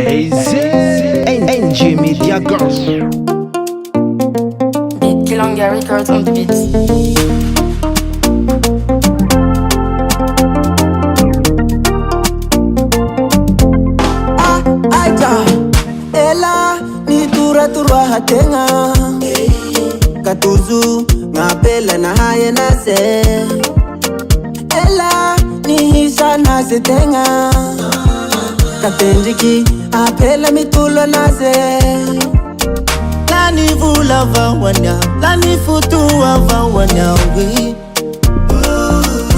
NG Media Girls. Big Kilonga Records on the beats. Ela ni tura hatenga Katuzu ngapela na haye nase Ela ni hisha nase tenga Katenjiki apela mitulo nase Lani vula vawanya Lani futu vawanya we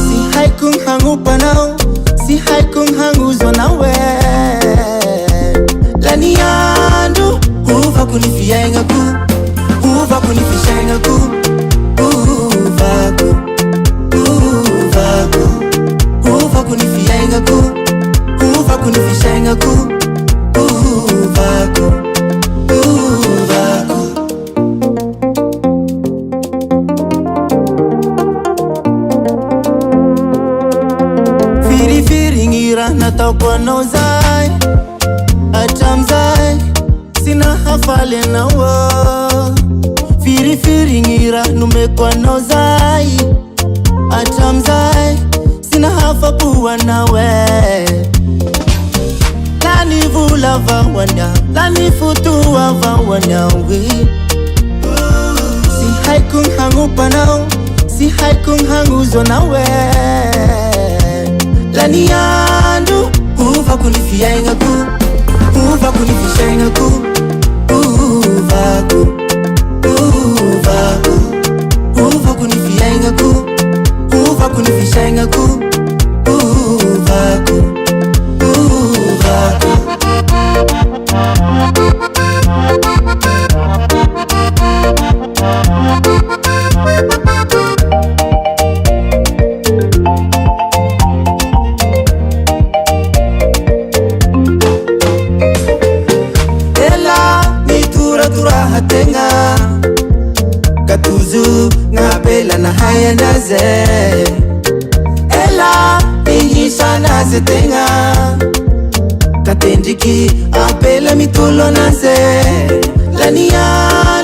Si haikung hangu panao Si haikung hangu zonawe Lani yandu Uva kunifia inga ku Uva kunifisha inga ku Uva ku Uva ku Uva kunifia inga ku Uva kunifisha inga ku Uva ku Uva ku Firi firi ngira natakwa nozai Atamzai Sina hafale na wa Firi firi ngira numekwa nozai Atamzai Sina hafa puwa na we Lani vula vawanya Lani futu vawanya we Si haikung hangu panao Si haikung hangu zona we Lani yandu Uva kunifia inga ku Uva kunifisha inga ku Uva ku Uva ku Uva kunifia inga ku Uva kunifisha inga ku Uva ku Uva ku hatenga Katuzu ngapela na haya naze Ela nihisha naze tenga Katendiki apela mitulo naze Lani ya